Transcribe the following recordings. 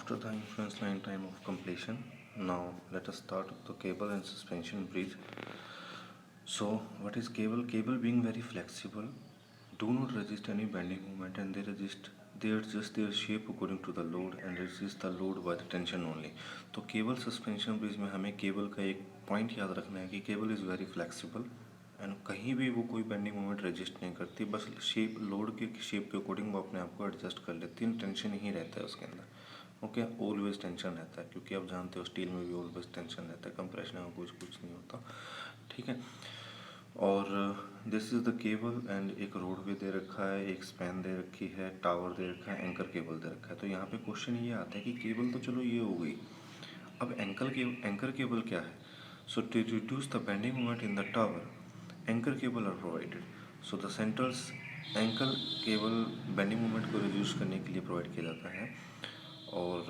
After the influence line time of completion, now let us start with the cable and suspension bridge. So what is cable? Cable being very flexible, do not resist any bending moment, and they adjust their shape according to the load and resist the load by the tension only. तो cable suspension bridge में हमें cable का एक point याद रखना है कि cable is very flexible and कहीं भी वो कोई बेंडिंग मोमेंट रजिस्ट नहीं करती, बस शेप लोड के शेप के अकॉर्डिंग वो अपने आप को एडजस्ट कर लेती है, टेंशन ही रहता है उसके अंदर. ओके, ऑलवेज टेंशन रहता है क्योंकि आप जानते हो स्टील में भी ऑलवेज टेंशन रहता है, कंप्रेशन का कुछ नहीं होता. ठीक है. और this is the cable and एक रोड भी दे रखा है, एक स्पैन दे रखी है, टावर दे रखा है, एंकर केबल दे रखा है. तो यहाँ पे क्वेश्चन ये आता है कि केबल तो चलो ये हो गई, अब एंकर केबल क्या है? So to reduce the bending moment in the tower, anchor cable are provided. So the centres anchor cable bending moment को रिड्यूस करने के लिए प्रोवाइड किया जाता है. और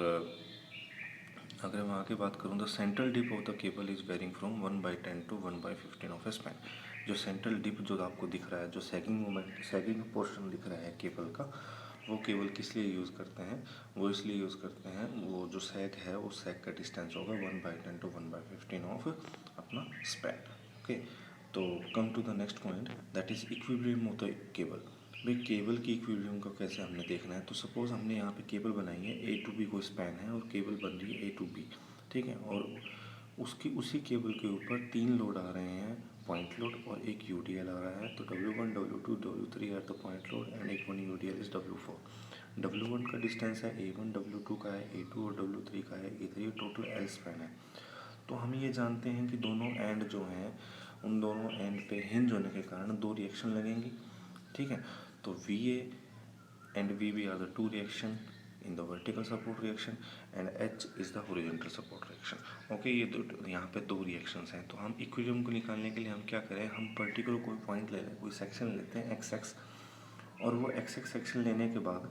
अगर मैं आगे बात करूँ, the central dip of the cable is varying from 1/10 to 1/15 of span. जो सेंट्रल डिप जो आपको दिख रहा है, जो सैगिंग पोर्शन दिख रहा है केबल का, वो केबल किस लिए यूज़ करते हैं? वो इसलिए यूज़ करते हैं, वो जो सैग है उस सैग का डिस्टेंस होगा 1/10 to 1/15 ऑफ अपना स्पैन. ओके, तो come to the next point, that is equilibrium of the cable. भाई केबल की इक्विलिब्रियम को कैसे हमने देखना है? तो सपोज़ हमने यहाँ पे केबल बनाई है, A to B कोई स्पैन है और केबल बन रही है A to B. ठीक है, और उसी केबल के ऊपर 3 लोड आ रहे हैं, पॉइंट लोड और एक UDL आ रहा है. तो W1 W2 W3 are the point load and एक 1 UDL इज W4. W1 का डिस्टेंस है A1, W2 का है A2 और W3 का है A3. टोटल L स्पैन है. तो हम ये जानते हैं कि दोनों एंड जो हैं, उन दोनों एंड पे हिंज होने के कारण 2 रिएक्शन लगेंगी. ठीक है, तो VA and VB are the two reaction in the vertical support reaction and H is the horizontal support reaction. Okay, ये यहाँ पे 2 रिएक्शंस हैं. तो हम इक्विलिब्रियम को निकालने के लिए हम क्या करें? हम पर्टिकुलर कोई पॉइंट ले लें, कोई सेक्शन लेते हैं XX, और वो XX सेक्शन लेने के बाद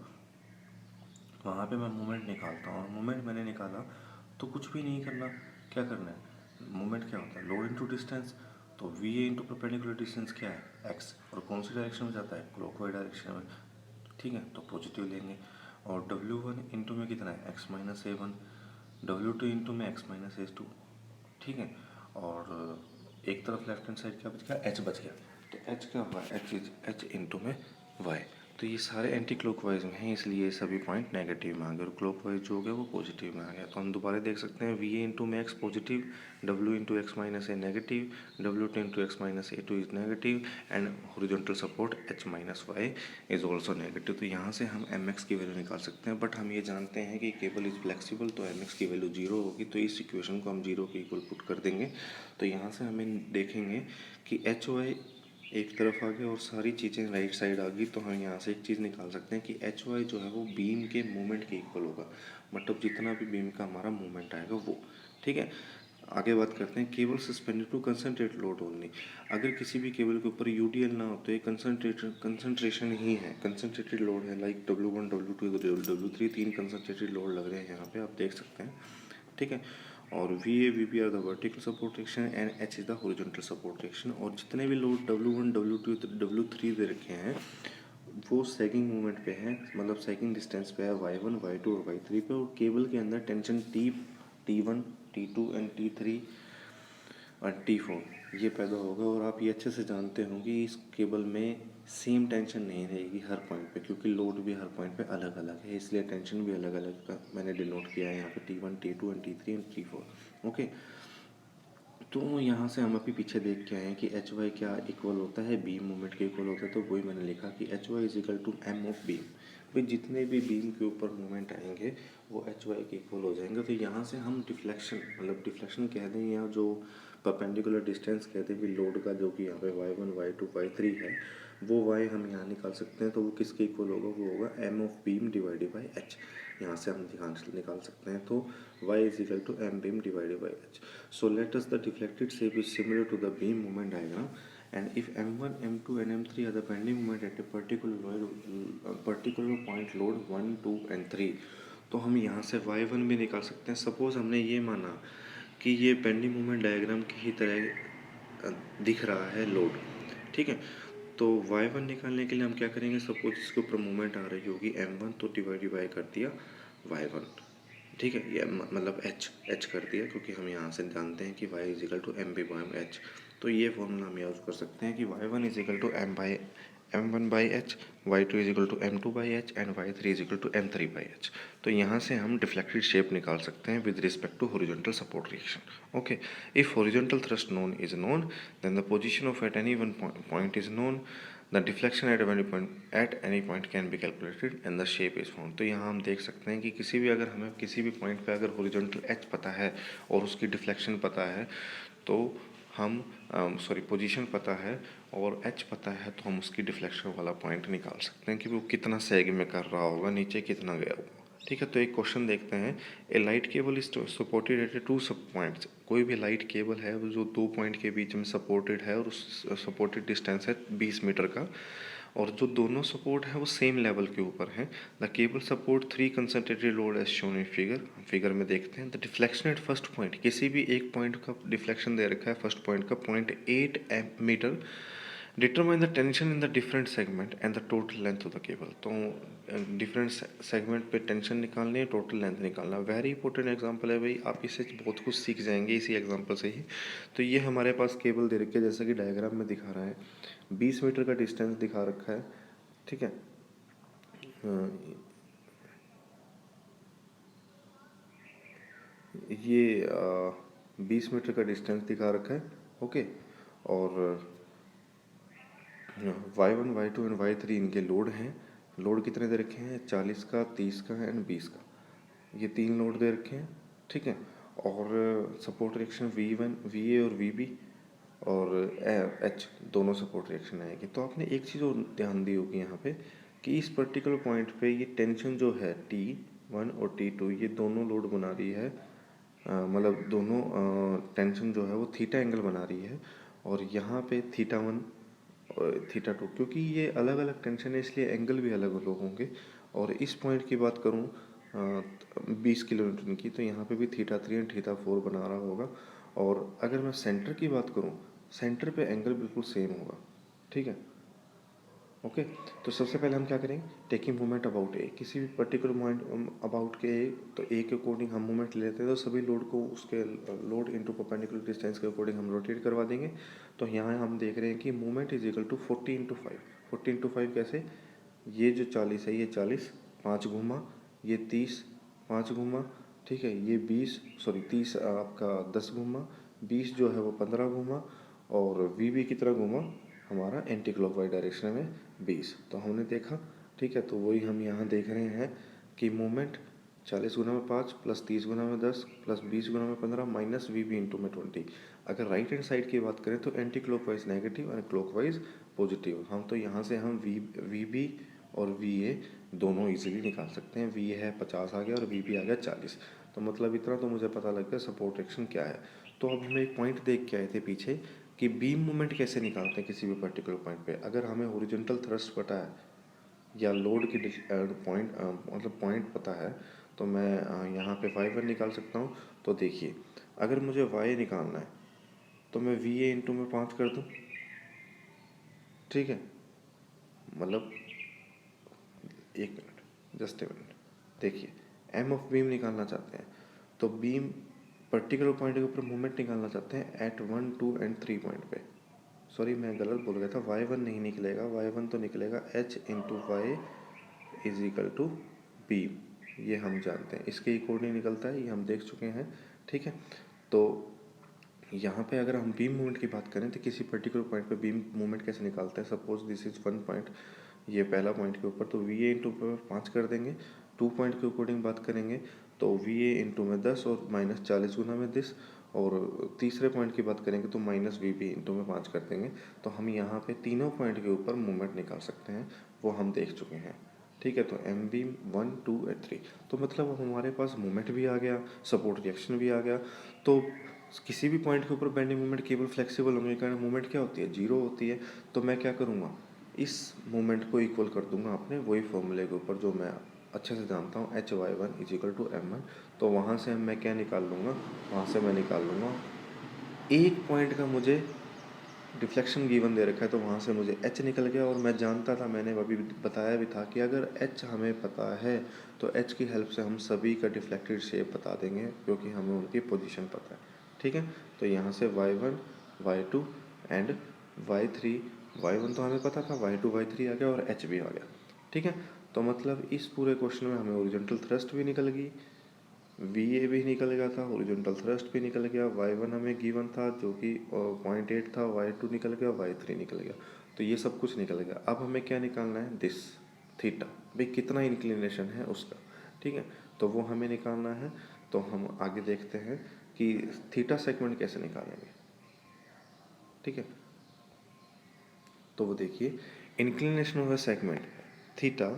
वहाँ पे मैं मोमेंट निकालता हूँ. और मोमेंट मैंने निकाला तो कुछ भी नहीं करना. क्या करना है? मोमेंट क्या होता है? Load into distance. तो VA इंटू परपेंडिकुलर डिस्टेंस क्या है? X. और कौन सी डायरेक्शन में जाता है? क्लॉकवाइज डायरेक्शन में. ठीक है, तो पॉजिटिव लेंगे. और W1 इंटू में कितना है? X minus A1. W2 into में X माइनस A2. ठीक है, और एक तरफ लेफ्ट हैंड साइड क्या बच गया? H बच गया. तो H क्या हुआ? H इंटू में Y. तो ये सारे एंटी क्लॉकवाइज में हैं, इसलिए सभी पॉइंट नेगेटिव में आ गए और क्लॉकवाइज जो हो गया वो पॉजिटिव में आ गया. तो हम दोबारा देख सकते हैं, VA इंटू में X positive, W into X minus A negative, W2 into X minus A2 is negative and horizontal support H minus Y is also negative. तो यहाँ से हम MX की वैल्यू निकाल सकते हैं. बट हम ये जानते हैं कि केबल इज फ्लेक्सिबल, तो MX की वैल्यू 0 होगी. तो इस इक्वेशन को हम 0 के इक्वल पुट कर देंगे. तो यहाँ से हमें देखेंगे कि HY एक तरफ आ गया और सारी चीज़ें राइट साइड आ गई. तो हम यहाँ से एक चीज़ निकाल सकते हैं कि HY जो है वो बीम के मूवमेंट के इक्वल होगा. मतलब जितना भी बीम का हमारा मूवमेंट आएगा वो. ठीक है, आगे बात करते हैं. Cable suspended to concentrated load only. अगर किसी भी केबल के ऊपर UDL ना हो तो ये कंसनट्रेशन ही है, कंसनट्रेटेड लोड है. Like W1 W2 W3 3 concentrated load लग रहे हैं यहाँ पे, आप देख सकते हैं. ठीक है, और VA VB are the vertical support reaction and H is the horizontal support reaction. और जितने भी लोड W1 W2 W3 दे रखे हैं वो सैगिंग मूवमेंट पे हैं, मतलब सैगिंग डिस्टेंस पे है Y1 Y2 और Y3 पे. और केबल के अंदर tension T1 T2 and T3 और T4 ये पैदा होगा. और आप ये अच्छे से जानते हो कि इस केबल में सेम टेंशन नहीं रहेगी हर पॉइंट पे, क्योंकि लोड भी हर पॉइंट पे अलग अलग है, इसलिए टेंशन भी अलग अलग का मैंने डिनोट किया है यहाँ पे T1 T2 and T3 and T4. Okay, तो यहाँ से हम अभी पीछे देख के आए हैं कि HY क्या इक्वल होता है? बीम मूवमेंट के इक्वल होता है. तो वही मैंने लिखा कि HY is equal to M of beam. भाई जितने भी बीम के ऊपर मूवमेंट आएंगे वो HY के इक्वल हो जाएंगे. तो यहाँ से हम डिफ्लेक्शन, मतलब डिफ्लेक्शन कह दें या जो परपेंडिकुलर डिस्टेंस कहते हैं भी लोड का, जो कि यहाँ पे Y1 Y2 Y3 है, वो Y हम यहाँ निकाल सकते हैं. तो वो किसके इक्वल होगा? वो होगा M of beam divided by H. यहाँ से हम निकाल सकते हैं. तो Y is equal to M beam divided by H. So let us the deflected shape is similar to the beam movement diagram, and if M1 M2 and M3 are the bending moment at a particular point load 1 2 and 3, तो हम यहाँ से Y1 भी निकाल सकते हैं. Suppose हमने ये माना कि ये बेंडिंग मोमेंट डायग्राम की ही तरह दिख रहा है लोड. ठीक है, तो Y1 निकालने के लिए हम क्या करेंगे? सपोज इसके ऊपर मूवमेंट आ रही होगी M1, तो डिवाइड बाय कर दिया Y1. ठीक है, ये मतलब एच कर दिया, क्योंकि हम यहाँ से जानते हैं कि y is equal to M B by H. तो ये फॉर्मूला हम यूज़ कर सकते हैं कि y1 is equal to M one by H, y2 is equal to m2 by H and y3 is equal to m3 by H. तो यहाँ से हम डिफ्लेक्टेड शेप निकाल सकते हैं with respect to horizontal support reaction. Okay, if horizontal thrust known is known, then the position of at any one point is known, the deflection at any point can be calculated and the shape is found. तो यहाँ हम देख सकते हैं कि हमें किसी भी पॉइंट पे अगर हॉरिजॉन्टल एच पता है और उसकी डिफ्लेक्शन पता है, तो हम पोजीशन पता है और एच पता है, तो हम उसकी डिफ्लेक्शन वाला पॉइंट निकाल सकते हैं कि वो कितना सेग में कर रहा होगा, नीचे कितना गया होगा। ठीक है, तो एक क्वेश्चन देखते हैं। A light cable is supported at two सब पॉइंट्स। कोई भी लाइट केबल है वो जो दो पॉइंट के बीच में सपोर्टेड है और उस सपोर्टेड डिस्टेंस है 20 मीटर का, और जो दोनों सपोर्ट है वो सेम लेवल के ऊपर हैं। The cable support 3 concentrated load as shown in figure में देखते हैं। The deflection at first point, किसी भी एक पॉइंट का डिफ्लेक्शन दे रखा है फर्स्ट पॉइंट का 0.8 metre. Determine the tension in the different segment and the total length of the cable. तो डिफरेंट सेगमेंट पे टेंशन निकालनी है, टोटल लेंथ निकालना। वेरी इंपॉर्टेंट एग्जांपल है भाई, आप इससे बहुत कुछ सीख जाएंगे इसी एग्जांपल से ही। तो ये हमारे पास केबल दे रखी है, जैसा कि डायग्राम में दिखा रहा है, 20 मीटर का डिस्टेंस दिखा रखा है। ठीक है, ये 20 मीटर का डिस्टेंस दिखा रखा है। ओके, और y1 y2 एंड y3 इनके लोड हैं। लोड कितने दे रखे हैं? 40 का, 30 का एंड 20 का। ये तीन लोड दे रखे हैं। ठीक है, और सपोर्ट रिएक्शन V1 VA और VB और H दोनों सपोर्ट रिएक्शन आएगी। तो आपने एक चीज़ और ध्यान दी होगी यहाँ पे कि इस पर्टिकुलर पॉइंट पे ये टेंशन जो है T1 और T2 ये दोनों लोड बना रही है, मतलब दोनों टेंशन जो है वो थीटा एंगल बना रही है। और यहाँ पे थीटा 1 और थीटा 2, क्योंकि ये अलग अलग टेंशन है इसलिए एंगल भी अलग अलग होंगे। और इस पॉइंट की बात करूँ 20 किलोमीटर की, तो यहाँ पे भी थीटा 3 एंड थीटा 4 बना रहा होगा। और अगर मैं सेंटर की बात करूँ, सेंटर पे एंगल बिल्कुल सेम होगा। ठीक है, ओके। तो सबसे पहले हम क्या करेंगे, टेकिंग मोमेंट अबाउट ए, किसी भी पर्टिकुलर पॉइंट अबाउट के ए, तो ए के अकॉर्डिंग हम मोमेंट ले लेते हैं। तो सभी लोड को उसके लोड इनटू परपेंडिकुलर डिस्टेंस के अकॉर्डिंग हम रोटेट करवा देंगे। तो यहाँ हम देख रहे हैं कि मोमेंट इज इक्वल टू 40 × 5। 40 × 5 कैसे, ये जो 40 है ये 40 5 घूमा, ये 30 5 घूमा, ठीक है, ये 30 आपका 10 घूमा, 20 जो है वो 15 घूमा, और वी भी कितना घूमा हमारा एंटी क्लॉकवाइज डायरेक्शन में 20। तो हमने देखा। ठीक है, तो वही हम यहाँ देख रहे हैं कि मोमेंट 40 गुना में 5 प्लस 30 गुना में 10 प्लस 20 गुना में 15 माइनस वी बी इंटू में 20। अगर राइट हैंड साइड की बात करें तो एंटी क्लॉकवाइज नेगेटिव और क्लॉकवाइज पॉजिटिव। हम तो यहाँ से हम वी बी और वी ए दोनों इजीली निकाल सकते हैं। वी है 50 आ गया और वी बी आ गया 40। तो मतलब इतना तो मुझे पता लग गया सपोर्ट एक्शन क्या है। तो अब हम एक पॉइंट देख के आए थे पीछे कि बीम मूवमेंट कैसे निकालते हैं किसी भी पर्टिकुलर पॉइंट पे। अगर हमें हॉरिजॉन्टल थ्रस्ट पता है या लोड की पॉइंट मतलब पॉइंट पता है, तो मैं यहाँ पे y1 निकाल सकता हूँ। तो देखिए, अगर मुझे y निकालना है तो मैं वी ए इंटू में 5 कर दूँ। ठीक है, मतलब एक मिनट, जस्ट ए मिनट। देखिए, एम ऑफ बीम निकालना चाहते हैं तो बीम पर्टिकुलर पॉइंट के ऊपर मूवमेंट निकालना चाहते हैं एट 1 2 एंड 3 पॉइंट पे। सॉरी, मैं गलत बोल गया था, y1 नहीं निकलेगा, y1 तो निकलेगा h into Y is equal to beam. ये हम जानते हैं, इसके अकॉर्डिंग निकलता है, ये हम देख चुके हैं। ठीक है, तो यहाँ पे अगर हम बीम मूवमेंट की बात करें तो किसी पर्टिकुलर पॉइंट पे बीम मूवमेंट कैसे निकालते हैं। सपोज दिस इज 1 पॉइंट, ये पहला पॉइंट के ऊपर, तो वी ए इंटू पर 5 कर देंगे। 2 पॉइंट के अकॉर्डिंग बात करेंगे तो वी ए इंटू में 10 और माइनस 40 गुना में 10, और तीसरे पॉइंट की बात करेंगे तो माइनस वी बी इंटू में 5 कर देंगे। तो हम यहाँ पे तीनों पॉइंट के ऊपर मूवमेंट निकाल सकते हैं, वो हम देख चुके हैं। ठीक है, तो एम बी 1 2 और 3, तो मतलब अब हमारे पास मूवमेंट भी आ गया, सपोर्ट रिएक्शन भी आ गया। तो किसी भी पॉइंट के ऊपर बेंडिंग मोमेंट केवल फ्लेक्सिबल होने के कारण मूवमेंट क्या होती है, जीरो होती है। तो मैं क्या करूँगा, इस मोमेंट को इक्वल कर दूंगा अपने वही फॉर्मूले के ऊपर जो मैं अच्छे से जानता हूँ, H Y one is equal to M one. तो वहाँ से मैं क्या निकाल लूँगा, वहाँ से मैं निकाल लूँगा एक पॉइंट का मुझे डिफ्लेक्शन गिवन दे रखा है तो वहाँ से मुझे एच निकल गया, और मैं जानता था, मैंने अभी बताया भी था कि अगर एच हमें पता है तो एच की हेल्प से हम सभी का डिफ्लेक्टेड शेप बता देंगे, क्योंकि हमें उनकी पोजीशन पता है। ठीक है, तो यहाँ से y1 y2 and y3, y1 तो हमें पता था, y2 y3 आ गया और h भी आ गया। ठीक है, तो मतलब इस पूरे क्वेश्चन में हमें ओरिजेंटल थ्रस्ट भी निकल गई, VA भी निकल गया था, ओरिजेंटल थ्रस्ट भी निकल गया, y1 हमें गिवन था जो कि 0.8 था, y2 निकल गया, y3 निकल गया, तो ये सब कुछ निकल गया। अब हमें क्या निकालना है, दिस थीटा, भाई कितना इंक्लिनेशन है उसका। ठीक है, तो वो हमें निकालना है। तो हम आगे देखते हैं कि थीटा सेगमेंट कैसे निकालेंगे। ठीक है, तो वो देखिए, inclination of a segment theta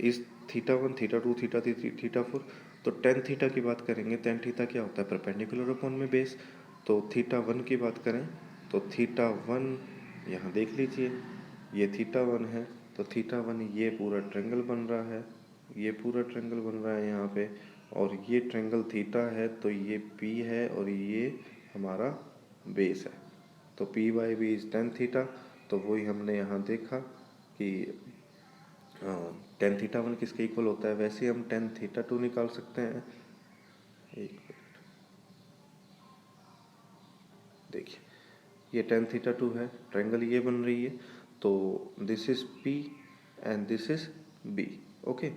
is theta 1, theta 2, theta 3, theta 4। तो टेन थीटा की बात करेंगे, टेन थीटा क्या होता है, परपेंडिकुलर अपॉन में बेस। तो थीटा 1 की बात करें तो थीटा 1 यहाँ देख लीजिए, ये थीटा 1 है, तो थीटा 1 ये पूरा ट्रेंगल बन रहा है, ये पूरा ट्रेंगल बन रहा है यहाँ पे, और ये ट्रेंगल थीटा है, तो ये पी है और ये हमारा बेस है। तो P by B is tan theta. तो वही हमने यहाँ देखा कि टेन थीटा 1 किसके इक्वल होता है। वैसे हम टेन थीटा 2 निकाल सकते हैं। एक मिनट, देखिए ये टेन थीटा 2 है, ट्रायंगल ये बन रही है, तो this is P and this is B. Okay,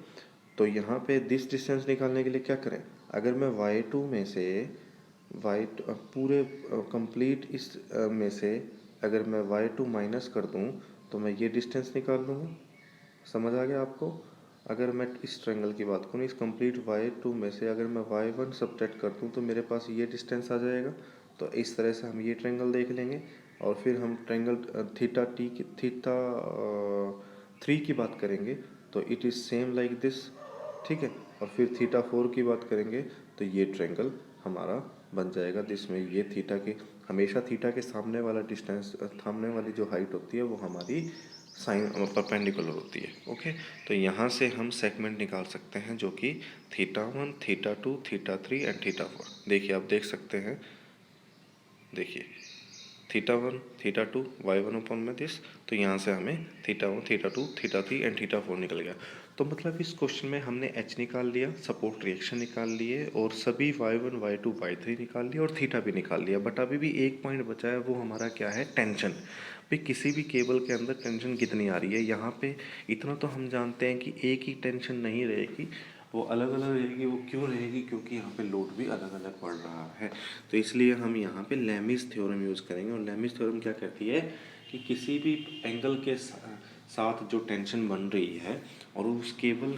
तो यहाँ पे दिस डिस्टेंस निकालने के लिए क्या करें, अगर मैं y2 में से पूरे कंप्लीट इस में से अगर मैं y2 माइनस कर दूँ तो मैं ये डिस्टेंस निकाल लूँगा। समझ आ गया आपको। अगर मैं इस ट्रायंगल की बात करूँ, इस कंप्लीट y2 में से अगर मैं y1 सब्ट्रैक्ट कर दूँ तो मेरे पास ये डिस्टेंस आ जाएगा। तो इस तरह से हम ये ट्रायंगल देख लेंगे, और फिर हम ट्रायंगल थीटा 3 की बात करेंगे तो it is same like this. ठीक है, और फिर थीटा 4 की बात करेंगे तो ये ट्रायंगल हमारा बन जाएगा, जिसमें ये थीटा के हमेशा थीटा के सामने वाला डिस्टेंस, सामने वाली जो हाइट होती है वो हमारी साइन परपेंडिकुलर होती है। ओके, तो यहाँ से हम सेगमेंट निकाल सकते हैं जो कि theta 1, theta 2, theta 3 and theta 4। देखिए आप देख सकते हैं, देखिए थीटा 1, थीटा 2, y1 अपॉन में दिस, तो यहाँ से हमें theta 1, theta 2, theta 3 and theta 4 निकल गया। तो मतलब इस क्वेश्चन में हमने h निकाल लिया, सपोर्ट रिएक्शन निकाल लिए, और सभी y1, y2, y3 निकाल लिया, और थीटा भी निकाल लिया। बट अभी भी एक पॉइंट बचा है, वो हमारा क्या है, टेंशन। भाई किसी भी केबल के अंदर टेंशन कितनी आ रही है, यहाँ पे इतना तो हम जानते हैं कि एक ही टेंशन नहीं रहेगी, वो अलग अलग रहेगी। वो क्यों रहेगी, क्योंकि यहाँ पे लोड भी अलग अलग पड़ रहा है। तो इसलिए हम यहाँ पे लेमिस थ्योरम यूज़ करेंगे। और लेमिस थ्योरम क्या कहती है कि किसी भी एंगल के साथ जो टेंशन बन रही है, और उस केबल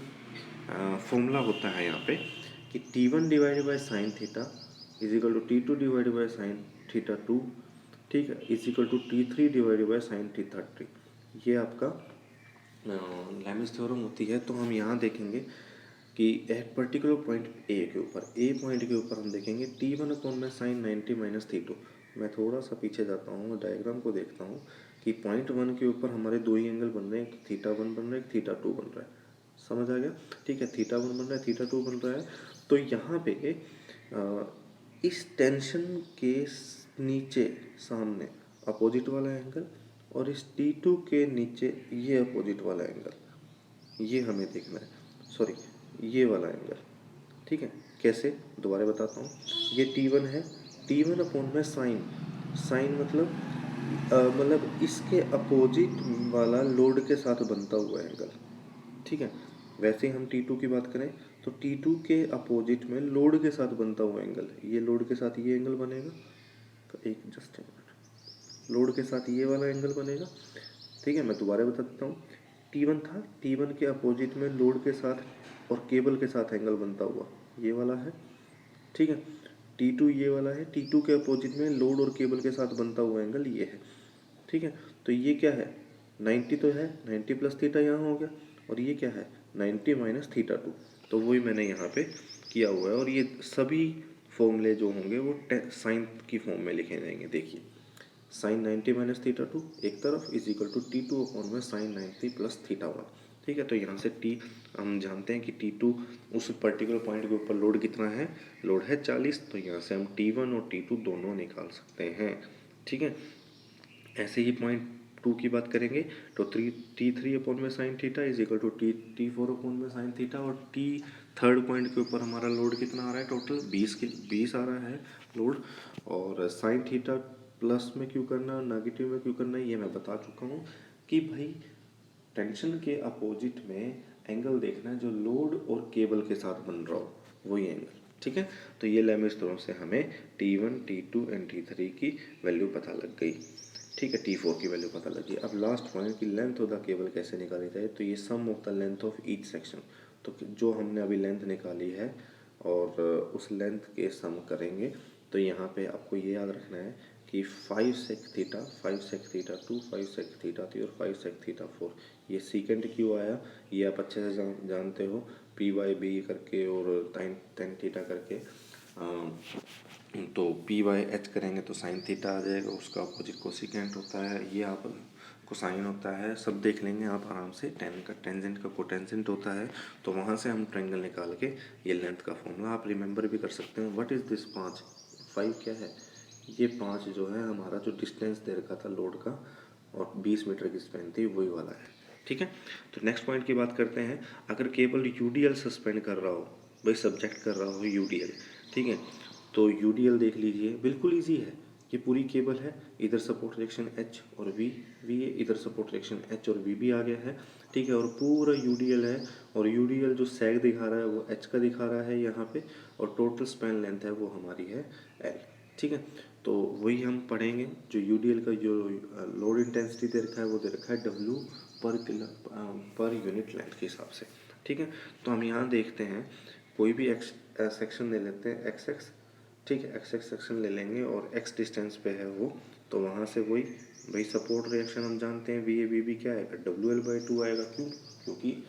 फॉर्मूला होता है यहाँ पे कि T1 divided by sine theta is equal to T2 divided by sine theta 2, ठीक है, is equal to T3 divided by sine theta 3। ये आपका लेमिस थ्योरम होती है। तो हम यहाँ देखेंगे कि एक पर्टिकुलर पॉइंट ए के ऊपर, ए पॉइंट के ऊपर हम देखेंगे T1 अपॉन में साइन 90 माइनस थीटो। मैं थोड़ा सा पीछे जाता हूँ, डायग्राम को देखता हूँ कि पॉइंट 1 के ऊपर हमारे दो ही एंगल बन रहे हैं, एक थीटा 1 बन रहा है, एक थीटा 2 बन रहा है। समझ आ गया। ठीक है, थीटा 1 बन रहा है, थीटा 2 बन रहा है। तो यहाँ पे इस टेंशन के नीचे सामने अपोजिट वाला एंगल, और इस T2 के नीचे ये अपोजिट वाला एंगल, ये हमें देखना है, सॉरी ये वाला एंगल। ठीक है, कैसे, दोबारा बताता हूँ। ये T1 है, T1 अपॉन में साइन, साइन मतलब इसके अपोजिट वाला लोड के साथ बनता हुआ एंगल। ठीक है, वैसे ही हम T2 की बात करें तो T2 के अपोजिट में लोड के साथ बनता हुआ एंगल, ये लोड के साथ ये एंगल बनेगा। तो एक जस्ट एक मिनट, लोड के साथ ये वाला एंगल बनेगा। ठीक है, मैं दोबारा बता देता हूँ। T1 था, T1 के अपोजिट में लोड के साथ और केबल के साथ एंगल बनता हुआ ये वाला है। ठीक है, T2 ये वाला है, T2 के अपोजिट में लोड और केबल के साथ बनता हुआ एंगल ये है। ठीक है, तो ये क्या है, 90 तो है, 90 प्लस थीटा यहाँ हो गया, और ये क्या है, 90 माइनस थीटा 2। तो वही मैंने यहाँ पे किया हुआ है, और ये सभी फॉर्मूले जो होंगे वो साइन की फॉर्म में लिखे जाएंगे। देखिए साइन 90 माइनस थीटा 2 एक तरफ is equal to T2 upon में साइन 90 प्लस थीटा 1। ठीक है, तो यहाँ से टी हम जानते हैं कि T2 उस पर्टिकुलर पॉइंट के ऊपर लोड कितना है, लोड है 40। तो यहाँ से हम T1 और T2 दोनों निकाल सकते हैं। ठीक है, ऐसे ही पॉइंट टू की बात करेंगे तो T3 अपॉन में sine theta is equal to T4 upon में साइन थीटा, और टी थर्ड पॉइंट के ऊपर हमारा लोड कितना आ रहा है, टोटल 20 आ रहा है लोड। और साइन थीटा प्लस में क्यों करना, नेगेटिव में क्यों करना, ये मैं बता चुका हूँ कि भाई टेंशन के अपोजिट में एंगल देखना है जो लोड और केबल के साथ बन रहा हो, वही एंगल। ठीक है, तो ये लेमिट्स दोनों से हमें T1 T2 एंड T3 की वैल्यू पता लग गई। ठीक है, T4 की वैल्यू पता लगी। अब लास्ट पॉइंट की लेंथ ऑफ द केबल कैसे निकाली जाए, तो ये sum of the length of each section. तो जो हमने अभी लेंथ निकाली है और उस लेंथ के सम करेंगे, तो यहाँ पे आपको ये याद रखना है कि 5 sec थीटा 2, 5 sec थीटा 3 और 5 sec थीटा 4, ये सीकेंड क्यों आया ये आप अच्छे से जानते हो, P/B करके और tan थीटा करके। तो P/H करेंगे तो साइन थीटा आ जाएगा, उसका अपोजिट कोसिकेंट होता है, ये आप कोसाइन होता है, सब देख लेंगे आप आराम से। टेन का टेंजेंट का कोटेंजेंट होता है, तो वहाँ से हम ट्रायंगल निकाल के ये लेंथ का फॉर्मूला आप रिमेंबर भी कर सकते हैं। व्हाट इज़ दिस 5 क्या है, ये 5 जो है हमारा जो डिस्टेंस दे रखा था लोड का और 20 मीटर की स्पैन थी वही वाला है। ठीक है, तो नेक्स्ट पॉइंट की बात करते हैं। अगर केबल यूडीएल सस्पेंड कर रहा हो, भाई सब्जेक्ट कर रहा हो यूडीएल, ठीक है, तो यूडीएल देख लीजिए, बिल्कुल ईजी है। ये पूरी केबल है, इधर सपोर्ट रिएक्शन H और V है, इधर सपोर्ट रिएक्शन H और V भी आ गया है। ठीक है, और पूरा यूडीएल है, और यूडीएल जो सैग दिखा रहा है वो H का दिखा रहा है यहाँ पे, और टोटल स्पैन लेंथ है वो हमारी है L। ठीक है, तो वही हम पढ़ेंगे। जो यूडीएल का जो लोड इंटेंसिटी दे रखा है वो दे रखा है W पर यूनिट लेंथ के हिसाब से। ठीक है, तो हम यहाँ देखते हैं कोई भी सेक्शन ले लेते हैं XX। ठीक है, एक्स सेक्शन ले लेंगे और x डिस्टेंस पे है वो, तो वहाँ से वही भाई सपोर्ट रिएक्शन हम जानते हैं VA क्या आएगा, WL/2 आएगा। क्यों, क्योंकि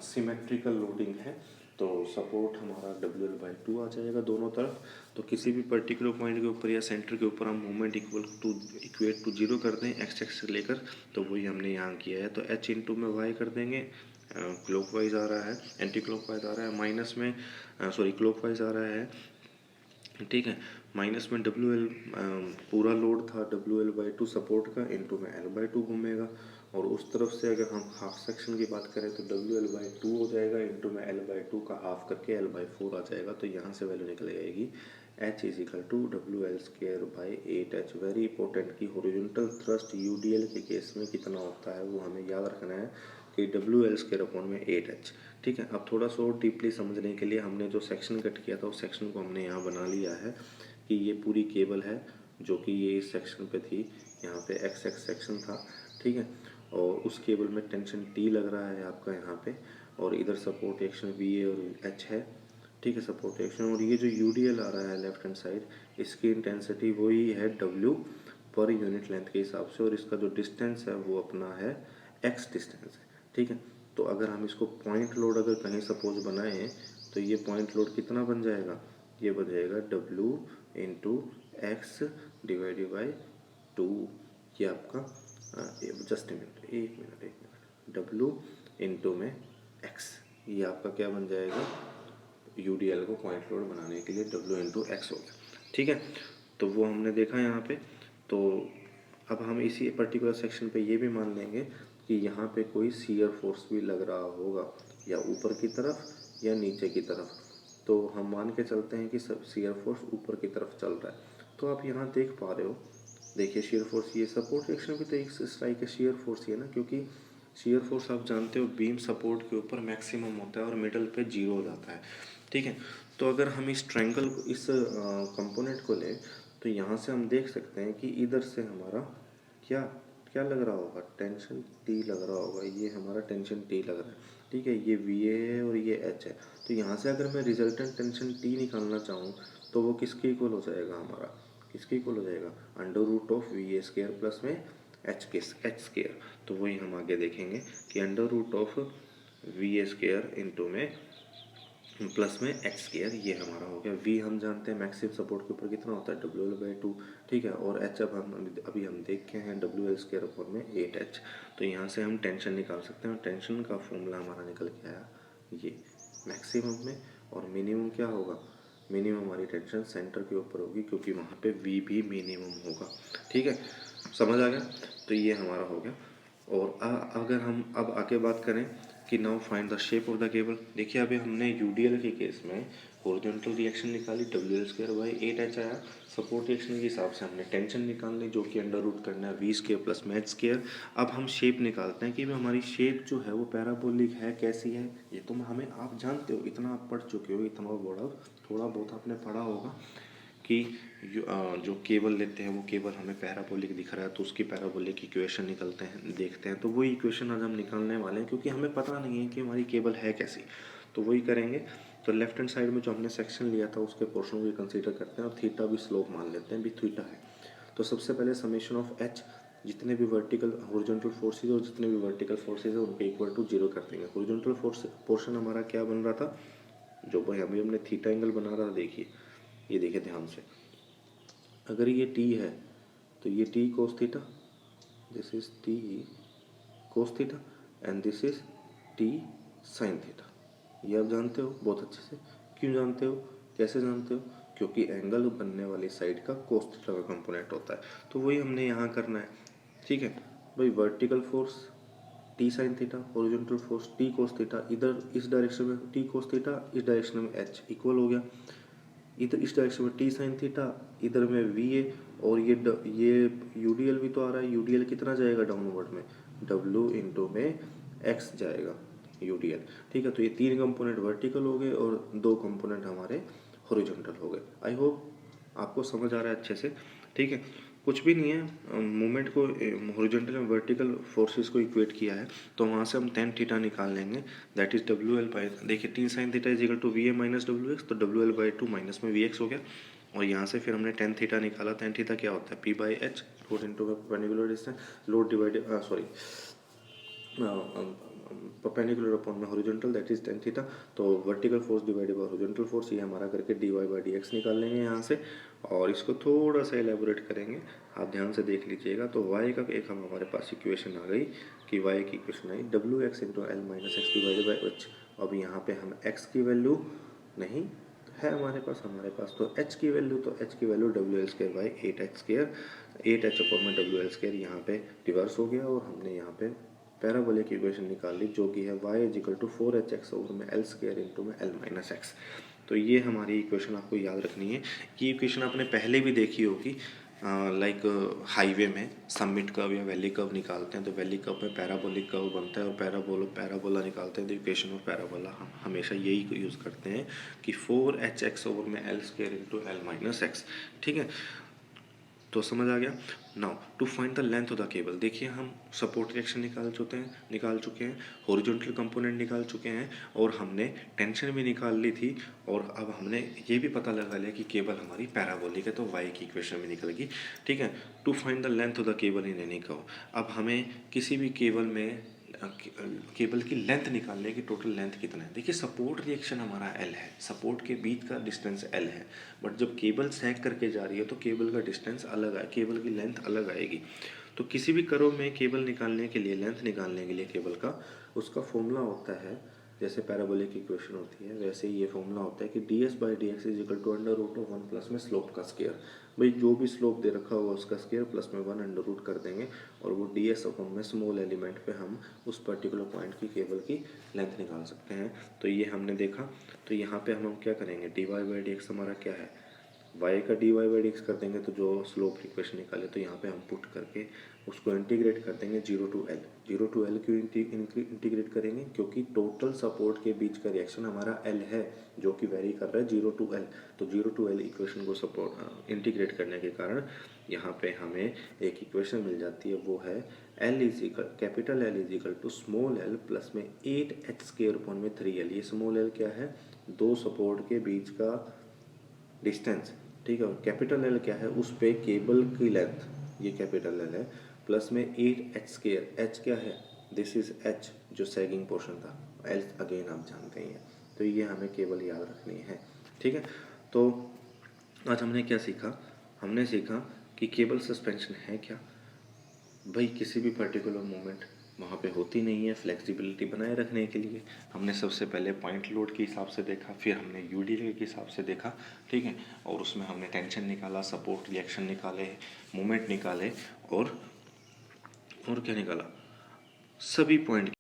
सिमेट्रिकल लोडिंग है, तो सपोर्ट हमारा WL/2 आ जाएगा दोनों तरफ। तो किसी भी पर्टिकुलर पॉइंट के ऊपर या सेंटर के ऊपर हम मूवमेंट इक्वेट टू 0 कर दें एक्स एक्स से लेकर, तो वही हमने यहाँ किया है। तो H इंटू में Y कर देंगे, क्लॉकवाइज आ रहा है, एंटी क्लॉकवाइज आ रहा है, माइनस में क्लॉकवाइज आ रहा है। ठीक है, माइनस में WL पूरा लोड था WL/2 सपोर्ट का, इंटू में L/2 घूमेगा, और उस तरफ से अगर हम हाफ सेक्शन की बात करें तो WL/2 हो जाएगा, इंटू में L/2 का हाफ करके L/4 आ जाएगा। तो यहाँ से वैल्यू निकल आएगी H is equal to WL²/8H। Very important कि हॉरिजॉन्टल थ्रस्ट UDL के केस में कितना होता है वो हमें याद रखना है कि WL²/8H। ठीक है, अब थोड़ा सा और डीपली समझने के लिए हमने जो सेक्शन कट किया था उस सेक्शन को हमने यहाँ बना लिया है कि ये पूरी केबल है जो कि ये इस सेक्शन पे थी, यहाँ पे XX सेक्शन था। ठीक है, और उस केबल में टेंशन T लग रहा है आपका यहाँ पे, और इधर सपोर्ट एक्शन VA और H है। ठीक है, सपोर्ट एक्शन, और ये जो UDL आ रहा है लेफ्ट हैंड साइड, इसकी इंटेंसिटी वही है W पर यूनिट लेंथ के हिसाब से, और इसका जो डिस्टेंस है वो अपना है X डिस्टेंस है। ठीक है, तो अगर हम इसको पॉइंट लोड अगर कहीं सपोज बनाएं तो ये पॉइंट लोड कितना बन जाएगा, ये बन जाएगा W into x divided by 2। ये आपका जस्ट एक मिनट W इंटू में x, ये आपका क्या बन जाएगा, UDL को पॉइंट लोड बनाने के लिए W इंटू एक्स होगा। ठीक है, तो वो हमने देखा यहाँ पे। तो अब हम इसी पर्टिकुलर सेक्शन पे ये भी मान लेंगे कि यहाँ पे कोई शियर फोर्स भी लग रहा होगा, या ऊपर की तरफ या नीचे की तरफ। तो हम मान के चलते हैं कि सब शियर फोर्स ऊपर की तरफ चल रहा है। तो आप यहाँ देख पा रहे हो, देखिए शियर फोर्स, ये सपोर्ट रिएक्शन भी तो एक स्ट्राइक है शियर फोर्स ही है ना, क्योंकि शियर फोर्स आप जानते हो बीम सपोर्ट के ऊपर मैक्सिमम होता है और मिडल पे 0 हो जाता है। ठीक है, तो अगर हम इस ट्रायंगल को, इस कंपोनेंट को लें, तो यहाँ से हम देख सकते हैं कि इधर से हमारा क्या क्या लग रहा होगा, टेंशन T लग रहा होगा, ये हमारा टेंशन T लग रहा है। ठीक है, ये VA है और ये H है। तो यहाँ से अगर मैं रिजल्टेंट टेंशन T निकालना चाहूँ तो वो किसके इक्वल हो जाएगा, हमारा किसके इक्वल हो जाएगा, √VA² प्लस में H²। तो वही हम आगे देखेंगे कि √VA² इंटू में प्लस में x², ये हमारा हो गया। V हम जानते हैं मैक्सिमम सपोर्ट के ऊपर कितना होता है, WL/2। ठीक है, और H अब हम देख के हैं WL²/8H। तो यहाँ से हम टेंशन निकाल सकते हैं, और टेंशन का फॉर्मूला हमारा निकल के आया ये मैक्सिमम में, और मिनिमम क्या होगा, मिनिमम हमारी टेंशन सेंटर के ऊपर होगी क्योंकि वहाँ पे V भी मिनिमम होगा। ठीक है, समझ आ गया? तो ये हमारा हो गया। और अगर हम अब आगे बात करें कि now find the shape of the cable. देखिए अभी हमने यूडीएल के केस में हॉरिजॉन्टल रिएक्शन निकाली, W L square by 8h आया। सपोर्ट रिएक्शन के हिसाब से हमने टेंशन निकालनी जो कि अंडर रूट करना है वी स्क्वायर प्लस में एच स्क्वायर। अब हम शेप निकालते हैं कि भाई हमारी शेप जो है वो पैराबोलिक है कैसी है। ये तो हमें आप जानते हो, इतना आप पढ़ चुके हो, इतना बड़ा थोड़ा बहुत आपने पढ़ा होगा कि जो केबल लेते हैं वो केबल हमें पैराबोलिक दिख रहा है तो उसकी पैराबोलिक इक्वेशन निकलते हैं, देखते हैं। तो वही इक्वेशन आज हम निकालने वाले हैं क्योंकि हमें पता नहीं है कि हमारी केबल है कैसी, तो वही करेंगे। तो लेफ्ट हैंड साइड में जो हमने सेक्शन लिया था उसके पोर्शन को भी कंसीडर करते हैं और थीटा भी स्लोप मान लेते हैं, भी थीटा है। तो सबसे पहले समेशन ऑफ एच, जितने भी वर्टिकल हॉरिजॉन्टल फोर्सेज और जितने भी वर्टिकल फोर्सेज है उनको इक्वल टू 0 कर देंगे। हॉरिजॉन्टल फोर्स पोर्शन हमारा क्या बन रहा था, जो भाई अभी हमने थीटा एंगल बना रहा था, देखिए ये देखिए ध्यान से, अगर ये टी है तो ये T cos theta, this is T cos theta and this is T sine theta. ये आप जानते हो बहुत अच्छे से। क्यों जानते हो, कैसे जानते हो? क्योंकि एंगल बनने वाली साइड का कोस थीटा का कंपोनेंट होता है। तो वही हमने यहाँ करना है, ठीक है भाई। Vertical force T sine theta, horizontal force T cos theta, इधर इस डायरेक्शन में टी कोस थीटा, इस डायरेक्शन में एच इक्वल हो गया। इधर इस डायरेक्शन में टी साइन थीटा, इधर में वी ए, और ये यूडीएल भी तो आ रहा है। यूडीएल कितना जाएगा डाउनवर्ड में, डब्ल्यू इंटू में एक्स जाएगा यूडीएल, ठीक है। तो ये 3 कंपोनेंट वर्टिकल हो गए और 2 कंपोनेंट हमारे हॉरिजॉन्टल हो गए। आई होप आपको समझ आ रहा है अच्छे से, ठीक है। कुछ भी नहीं है, मूवमेंट को हॉरिजॉन्टल एंड वर्टिकल फोर्सेस को इक्वेट किया है तो वहाँ से हम टेन थीटा निकाल लेंगे, that is W L by, देखिए T sine theta is equal to V A minus W X, तो डब्ल्यू एल बाई 2 माइनस में वी एक्स हो गया। और यहाँ से फिर हमने टेन थीटा निकाला। टेन थीटा क्या होता है, P by H, load into perpendicular distance, load divided sorry perpendicular upon में horizontal, that is tan theta. तो vertical force divided by horizontal force, ये हमारा करके D Y by D X निकाल लेंगे यहाँ से। और इसको थोड़ा सा एलेबोरेट करेंगे, आप ध्यान से देख लीजिएगा। तो y का एक हमारे पास इक्वेशन आ गई कि y की equation I W x into L minus x divided by H. अब यहाँ पे हम x की वैल्यू नहीं है हमारे पास तो h की वैल्यू, तो h की value W L square by 8h square, 8h upon में डब्ल्यू एल स्क्र यहाँ पे रिवर्स हो गया। और हमने यहाँ पे पैराबोलिक इक्वेशन निकाल ली जो कि है y is equal to 4hx over में एल स्क्र इंटू में एल माइनस एक्स। तो ये हमारी इक्वेशन आपको याद रखनी है कि इक्वेशन आपने पहले भी देखी होगी। लाइक हाईवे में समिट कर्व या वैली कर्व निकालते हैं तो वैली कर्व में पैराबोलिक कर्व बनता है और पैराबोला निकालते हैं तो इक्वेशन ऑफ पैराबोला हम हमेशा यही यूज़ करते हैं कि 4hx ओवर में L square into L minus X, ठीक है। तो समझ आ गया। Now to find the length of the cable, देखिए हम सपोर्ट रिएक्शन निकाल चुके हैं, हॉरिजॉन्टल कंपोनेंट निकाल चुके हैं और हमने टेंशन भी निकाल ली थी। और अब हमने ये भी पता लगा लिया कि केबल हमारी पैराबोलिक है तो y की इक्वेशन भी निकलेगी, ठीक है। To find the length of the cable in any curve, अब हमें किसी भी केबल में केबल की लेंथ निकालने की टोटल लेंथ कितना है। देखिए सपोर्ट रिएक्शन हमारा एल है, सपोर्ट के बीच का डिस्टेंस एल है, बट जब केबल सैग करके जा रही है तो केबल का डिस्टेंस अलग है, केबल की लेंथ अलग आएगी। तो किसी भी कर्व में केबल निकालने के लिए, लेंथ निकालने के लिए केबल का, उसका फॉर्मूला होता है, जैसे पैराबोलिक इक्वेशन होती है वैसे ही ये फॉर्मूला होता है कि D S by D X is equal to under root of 1 plus में स्लोप का स्क्वायर। भाई जो भी स्लोप दे रखा होगा उसका स्क्वायर प्लस में 1 अंडर रूट कर देंगे और वो डी एस अपॉन में स्मॉल एलिमेंट पे हम उस पर्टिकुलर पॉइंट की केबल की लेंथ निकाल सकते हैं। तो ये हमने देखा। तो यहाँ पे हम क्या करेंगे, D Y by D X हमारा क्या है, y का D Y by D X कर देंगे तो जो स्लोप इक्वेशन निकाले तो यहाँ पे हम पुट करके उसको इंटीग्रेट कर देंगे 0 टू एल। 0 टू एल क्यों इंटीग्रेट करेंगे, क्योंकि टोटल सपोर्ट के बीच का रिएक्शन हमारा एल है जो कि वेरी कर रहा है 0 टू एल। तो 0 टू एल इक्वेशन को सपोर्ट इंटीग्रेट करने के कारण यहाँ पे हमें एक इक्वेशन मिल जाती है, वो है L is equal, capital L is equal to small L plus में 8h स्क्वायर अपॉन में 3l। ये स्मॉल एल क्या है, दो सपोर्ट के बीच का डिस्टेंस, ठीक है। और कैपिटल एल क्या है, उस पे केबल की लेंथ, ये कैपिटल एल है, प्लस में 8h स्क्वायर, एच क्या है, दिस इज एच जो सैगिंग पोर्शन था, एल अगेन आप जानते ही हैं। तो ये हमें केबल याद रखनी है, ठीक है। तो आज हमने क्या सीखा, हमने सीखा कि केबल सस्पेंशन है क्या। भाई किसी भी पर्टिकुलर मोमेंट वहाँ पे होती नहीं है, फ्लेक्सिबिलिटी बनाए रखने के लिए हमने सबसे पहले पॉइंट लोड के हिसाब से देखा, फिर हमने यूडीएल के हिसाब से देखा, ठीक है। और उसमें हमने टेंशन निकाला, सपोर्ट रिएक्शन निकाले, मोमेंट निकाले और क्या निकाला, सभी पॉइंट